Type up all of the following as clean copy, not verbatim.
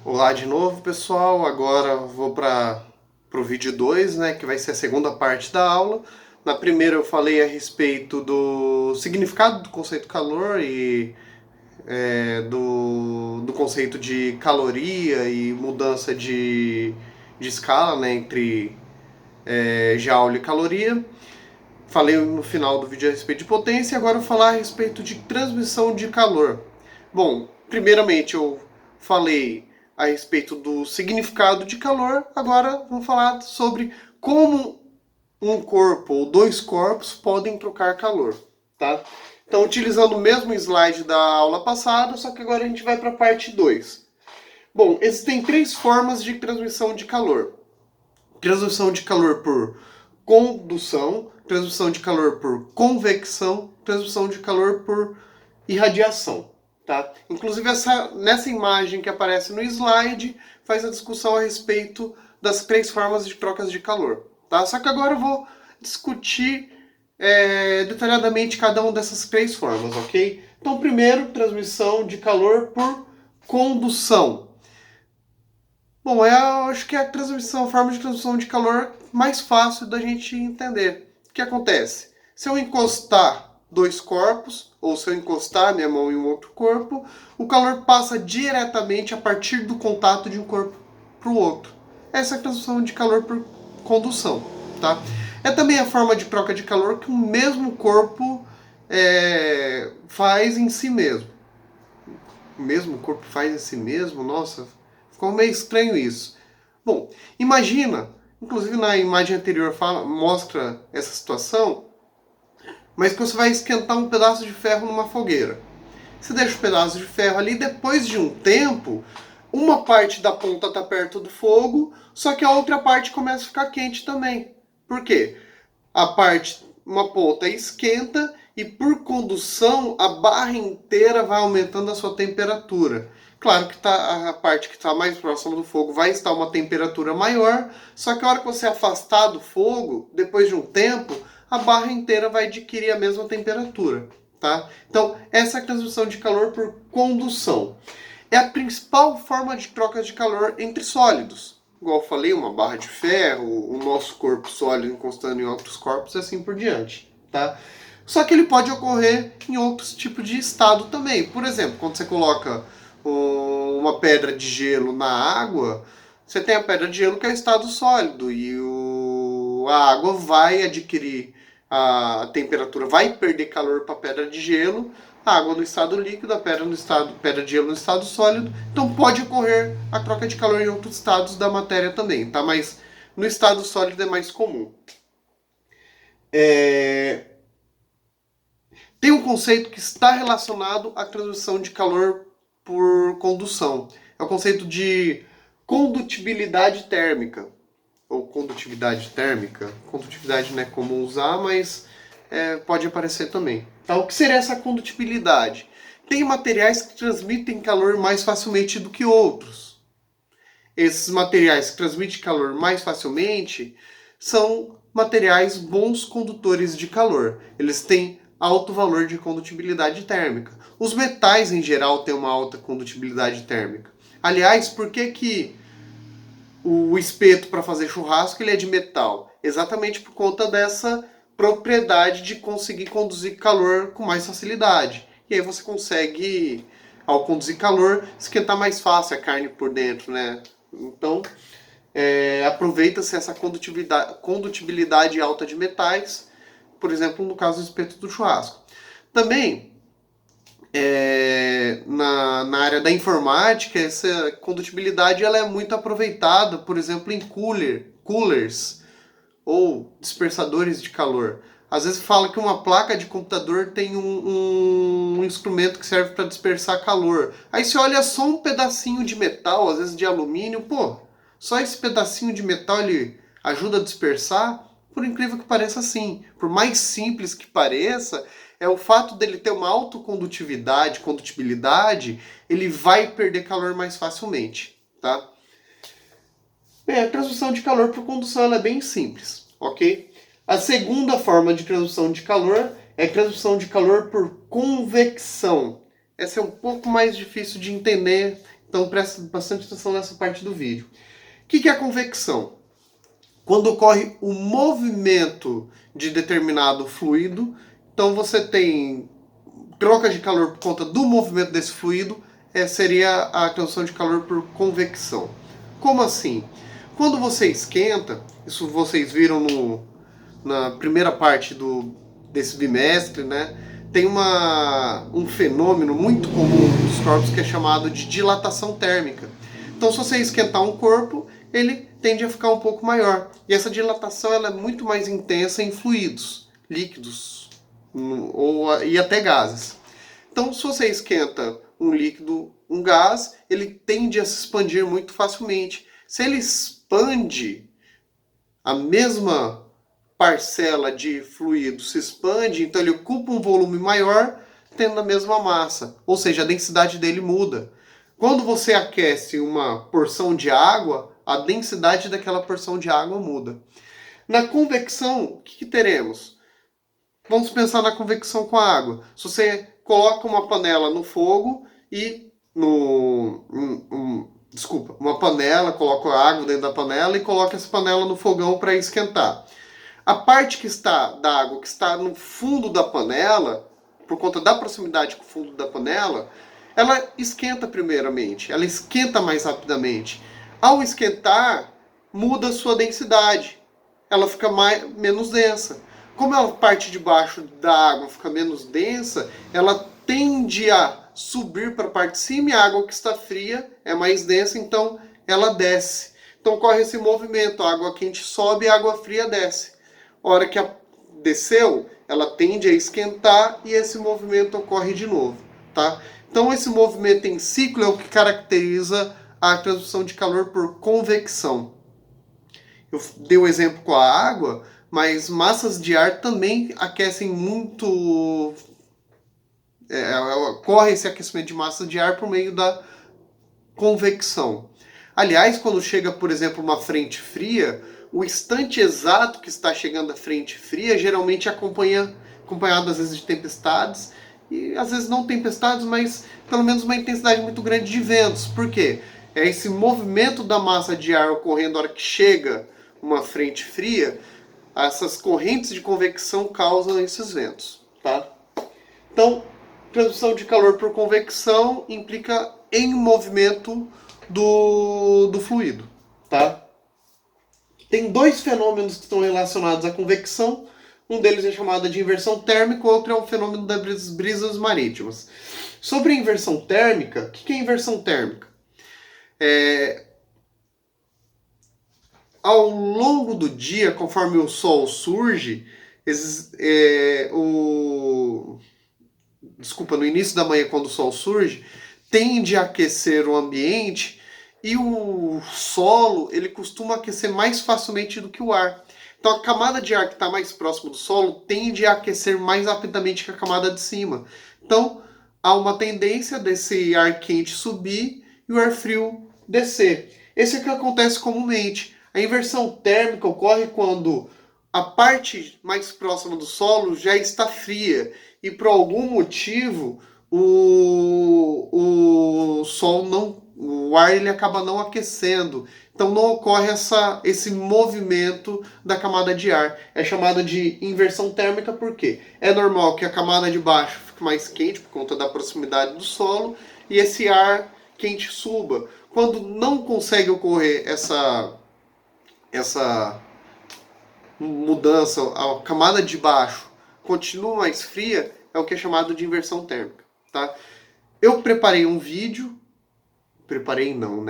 Olá de novo, pessoal. Agora vou para o vídeo 2, né, que vai ser a segunda parte da aula. Na primeira eu falei a respeito do significado do conceito calor e do conceito de caloria e mudança de escala, né, entre joule e caloria. Falei no final do vídeo a respeito de potência e agora eu vou falar a respeito de transmissão de calor. Bom, primeiramente eu falei a respeito do significado de calor, agora vamos falar sobre como um corpo ou dois corpos podem trocar calor, tá? Então, utilizando o mesmo slide da aula passada, só que agora a gente vai para a parte 2. Bom, existem três formas de transmissão de calor. Transmissão de calor por condução, transmissão de calor por convecção, transmissão de calor por irradiação. Tá? Inclusive, nessa imagem que aparece no slide, faz a discussão a respeito das três formas de trocas de calor. Tá? Só que agora eu vou discutir detalhadamente cada uma dessas três formas, ok? Então, primeiro, transmissão de calor por condução. Bom, acho que é a forma de transmissão de calor mais fácil da gente entender. O que acontece? Se eu encostar dois corpos, ou se eu encostar minha mão em um outro corpo, o calor passa diretamente a partir do contato de um corpo para o outro. Essa é a transmissão de calor por condução, tá? É também a forma de troca de calor que o mesmo corpo faz em si mesmo. O mesmo corpo faz em si mesmo? Nossa, ficou meio estranho isso. Bom, imagina, inclusive na imagem anterior mostra essa situação, mas que você vai esquentar um pedaço de ferro numa fogueira. Você deixa o pedaço de ferro ali, depois de um tempo, uma parte da ponta está perto do fogo, só que a outra parte começa a ficar quente também. Por quê? Uma ponta esquenta e por condução a barra inteira vai aumentando a sua temperatura. Claro que a parte que está mais próxima do fogo vai estar uma temperatura maior, só que a hora que você afastar do fogo, depois de um tempo, a barra inteira vai adquirir a mesma temperatura. Tá? Então, essa é a transmissão de calor por condução. É a principal forma de troca de calor entre sólidos. Igual eu falei, uma barra de ferro, o nosso corpo sólido encostando em outros corpos e assim por diante. Tá? Só que ele pode ocorrer em outros tipos de estado também. Por exemplo, quando você coloca uma pedra de gelo na água, você tem a pedra de gelo que é estado sólido e a água vai adquirir a temperatura, vai perder calor para a pedra de gelo, a água no estado líquido, a pedra de gelo no estado sólido. Então pode ocorrer a troca de calor em outros estados da matéria também, tá? Mas no estado sólido é mais comum. Tem um conceito que está relacionado à transmissão de calor por condução. É o conceito de condutibilidade térmica. Ou condutividade térmica. Condutividade não é comum usar, mas pode aparecer também. Então, o que seria essa condutibilidade? Tem materiais que transmitem calor mais facilmente do que outros. Esses materiais que transmitem calor mais facilmente são materiais bons condutores de calor. Eles têm alto valor de condutibilidade térmica. Os metais, em geral, têm uma alta condutibilidade térmica. Aliás, por que o espeto para fazer churrasco ele é de metal? Exatamente por conta dessa propriedade de conseguir conduzir calor com mais facilidade. E aí você consegue, ao conduzir calor, esquentar mais fácil a carne por dentro, né? Então, aproveita-se essa condutibilidade alta de metais, por exemplo, no caso do espeto do churrasco. Também, na área da informática, essa condutibilidade ela é muito aproveitada, por exemplo, em coolers ou dispersadores de calor. Às vezes fala que uma placa de computador tem um instrumento que serve para dispersar calor. Aí você olha só um pedacinho de metal, às vezes de alumínio, pô, só esse pedacinho de metal ele ajuda a dispersar? Por incrível que pareça, sim. Por mais simples que pareça, é o fato dele ter uma condutibilidade, ele vai perder calor mais facilmente, tá? Bem, a transmissão de calor por condução ela é bem simples, ok? A segunda forma de transmissão de calor é a transmissão de calor por convecção. Essa é um pouco mais difícil de entender, Então presta bastante atenção nessa parte do vídeo. O que é a convecção? Quando ocorre o movimento de determinado fluido, então você tem troca de calor por conta do movimento desse fluido, seria a transdução de calor por convecção. Como assim? Quando você esquenta, isso vocês viram na primeira parte desse bimestre, né? Tem um fenômeno muito comum dos corpos que é chamado de dilatação térmica. Então, se você esquentar um corpo, ele tende a ficar um pouco maior. E essa dilatação ela é muito mais intensa em fluidos, líquidos e até gases. Então, se você esquenta um líquido, um gás, ele tende a se expandir muito facilmente. Se ele expande, a mesma parcela de fluido se expande, então ele ocupa um volume maior, tendo a mesma massa. Ou seja, a densidade dele muda. Quando você aquece uma porção de água, a densidade daquela porção de água muda. Na convecção, o que teremos? Vamos pensar na convecção com a água. Se você coloca uma panela no fogo e uma panela, coloca a água dentro da panela e coloca essa panela no fogão para esquentar. A parte da água que está no fundo da panela, por conta da proximidade com o fundo da panela, ela esquenta primeiramente, ela esquenta mais rapidamente. Ao esquentar, muda a sua densidade, ela fica menos densa. Como a parte de baixo da água fica menos densa, ela tende a subir para a parte de cima e a água que está fria é mais densa, então ela desce. Então ocorre esse movimento, a água quente sobe e a água fria desce. A hora que desceu, ela tende a esquentar e esse movimento ocorre de novo, tá? Então esse movimento em ciclo é o que caracteriza a transdução de calor por convecção. Eu dei o exemplo com a água, mas massas de ar também aquecem muito. Ocorre esse aquecimento de massa de ar por meio da convecção. Aliás, quando chega, por exemplo, uma frente fria, o instante exato que está chegando a frente fria geralmente é acompanhado às vezes de tempestades, e às vezes não tempestades, mas pelo menos uma intensidade muito grande de ventos. Por quê? É esse movimento da massa de ar ocorrendo na hora que chega uma frente fria, essas correntes de convecção causam esses ventos, tá? Então, transdução de calor por convecção implica em movimento do fluido, tá? Tem dois fenômenos que estão relacionados à convecção. Um deles é chamado de inversão térmica, o outro é o fenômeno das brisas marítimas. Sobre a inversão térmica, o que é inversão térmica? Ao longo do dia, conforme o sol surge, no início da manhã, quando o sol surge, tende a aquecer o ambiente e o solo ele costuma aquecer mais facilmente do que o ar. Então a camada de ar que está mais próximo do solo tende a aquecer mais rapidamente que a camada de cima. Então há uma tendência desse ar quente subir e o ar frio descer. Esse é o que acontece comumente. A inversão térmica ocorre quando a parte mais próxima do solo já está fria e por algum motivo o ar ele acaba não aquecendo. Então não ocorre esse movimento da camada de ar. É chamada de inversão térmica porque é normal que a camada de baixo fique mais quente por conta da proximidade do solo e esse ar quente suba. Quando não consegue ocorrer essa mudança, a camada de baixo continua mais fria, é o que é chamado de inversão térmica, tá? Eu preparei um vídeo,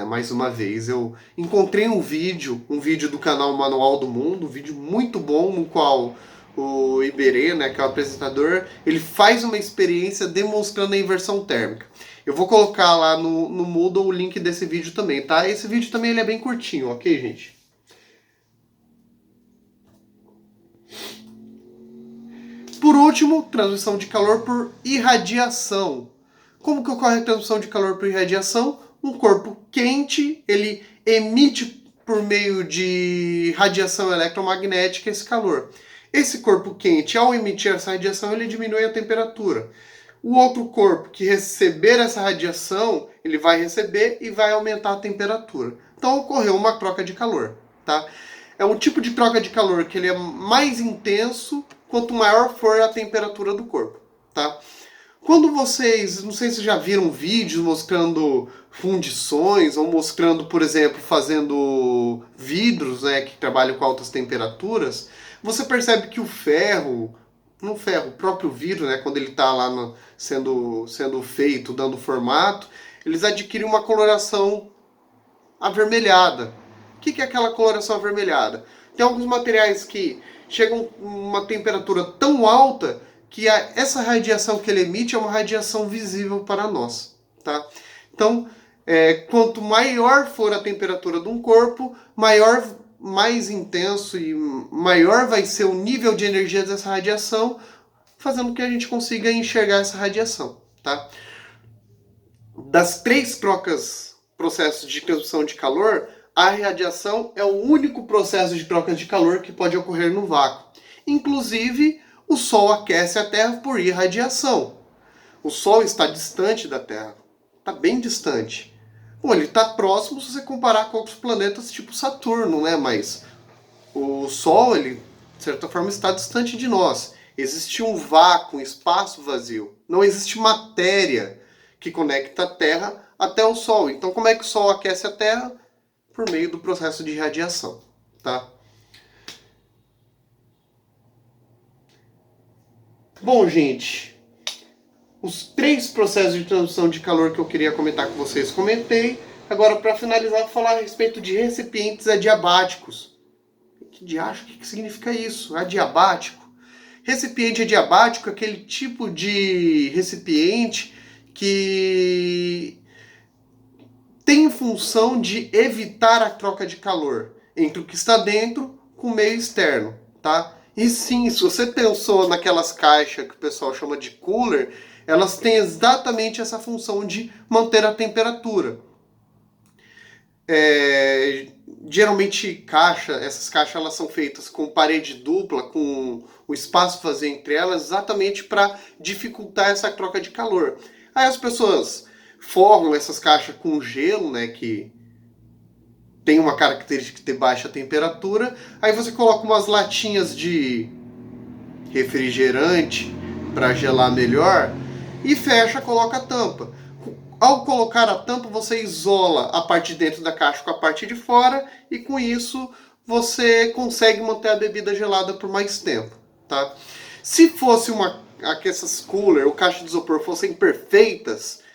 mais uma vez, eu encontrei um vídeo do canal Manual do Mundo, um vídeo muito bom, no qual o Iberê, né, que é o apresentador, ele faz uma experiência demonstrando a inversão térmica. Eu vou colocar lá no Moodle o link desse vídeo também, tá? Esse vídeo também ele é bem curtinho, ok, gente? Por último, transmissão de calor por irradiação. Como que ocorre a transmissão de calor por irradiação? Um corpo quente, ele emite por meio de radiação eletromagnética esse calor. Esse corpo quente, ao emitir essa radiação, ele diminui a temperatura. O outro corpo que receber essa radiação, ele vai receber e vai aumentar a temperatura. Então ocorreu uma troca de calor, tá? É um tipo de troca de calor que ele é mais intenso quanto maior for a temperatura do corpo, tá? Quando vocês, não sei se já viram vídeos mostrando fundições ou mostrando, por exemplo, fazendo vidros, né, que trabalham com altas temperaturas, você percebe que o ferro, o próprio vidro, né, quando ele está lá sendo feito, dando formato, eles adquirem uma coloração avermelhada. O que é aquela coloração avermelhada? Tem alguns materiais que chegam a uma temperatura tão alta que essa radiação que ele emite é uma radiação visível para nós, tá? Então, quanto maior for a temperatura de um corpo, mais intenso e maior vai ser o nível de energia dessa radiação, fazendo com que a gente consiga enxergar essa radiação, tá? Das 3 processos de transmissão de calor, a radiação é o único processo de troca de calor que pode ocorrer no vácuo. Inclusive, o Sol aquece a Terra por irradiação. O Sol está distante da Terra. Está bem distante. Bom, ele está próximo se você comparar com outros planetas tipo Saturno, né? Mas o Sol, ele, de certa forma, está distante de nós. Existe um vácuo, um espaço vazio. Não existe matéria que conecta a Terra até o Sol. Então, como é que o Sol aquece a Terra? Por meio do processo de radiação, tá? Bom, gente, os 3 processos de transmissão de calor que eu queria comentar com vocês, comentei. Agora, para finalizar, vou falar a respeito de recipientes adiabáticos. Que diacho, o que significa isso? Adiabático? Recipiente adiabático é aquele tipo de recipiente que tem função de evitar a troca de calor entre o que está dentro com o meio externo, tá? E sim, se você pensou naquelas caixas que o pessoal chama de cooler, elas têm exatamente essa função de manter a temperatura. Geralmente essas caixas elas são feitas com parede dupla, com o espaço vazio entre elas, exatamente para dificultar essa troca de calor. Aí as pessoas forram essas caixas com gelo, né, que tem uma característica de ter baixa temperatura. Aí você coloca umas latinhas de refrigerante para gelar melhor e fecha, coloca a tampa. Ao colocar a tampa, você isola a parte de dentro da caixa com a parte de fora e com isso você consegue manter a bebida gelada por mais tempo, tá? Se fosse essas cooler ou caixa de isopor fossem perfeitas,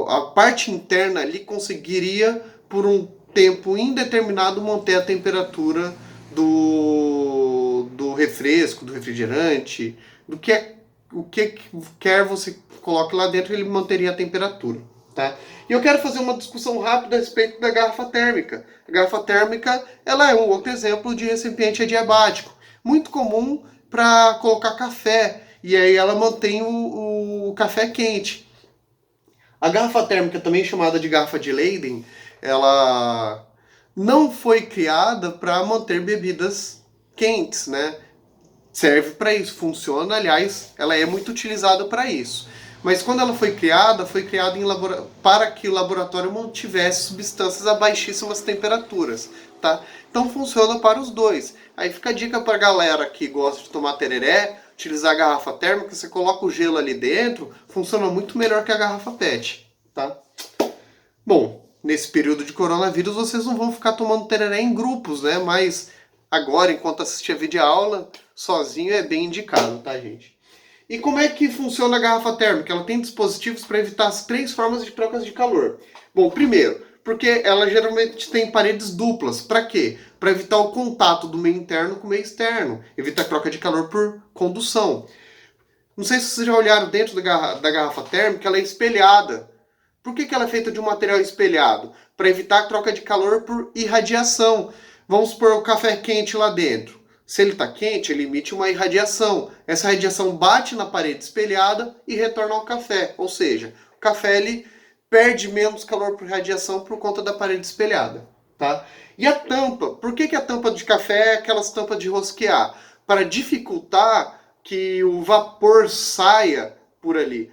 a parte interna ali conseguiria, por um tempo indeterminado, manter a temperatura do refresco, do refrigerante, o que quer você coloque lá dentro, ele manteria a temperatura, tá? E eu quero fazer uma discussão rápida a respeito da garrafa térmica. A garrafa térmica, ela é um outro exemplo de recipiente adiabático, muito comum para colocar café, e aí ela mantém o café quente. A garrafa térmica, também chamada de garrafa de Leyden, ela não foi criada para manter bebidas quentes, né? Serve para isso, funciona, aliás, ela é muito utilizada para isso. Mas quando ela foi criada para que o laboratório mantivesse substâncias a baixíssimas temperaturas, tá? Então funciona para os dois. Aí fica a dica para a galera que gosta de tomar tereré, utilizar a garrafa térmica, você coloca o gelo ali dentro, funciona muito melhor que a garrafa PET, tá? Bom, nesse período de coronavírus vocês não vão ficar tomando tereré em grupos, né? Mas agora, enquanto assistir a videoaula, sozinho é bem indicado, tá, gente? E como é que funciona a garrafa térmica? Ela tem dispositivos para evitar as 3 formas de trocas de calor. Bom, primeiro, porque ela geralmente tem paredes duplas. Para quê? Para evitar o contato do meio interno com o meio externo. Evita a troca de calor por condução. Não sei se vocês já olharam dentro da garrafa térmica, ela é espelhada. Por que ela é feita de um material espelhado? Para evitar a troca de calor por irradiação. Vamos pôr o café quente lá dentro. Se ele está quente, ele emite uma irradiação. Essa radiação bate na parede espelhada e retorna ao café. Ou seja, o café ele perde menos calor por radiação por conta da parede espelhada, tá? E a tampa? Por que a tampa de café é aquelas tampas de rosquear? Para dificultar que o vapor saia por ali.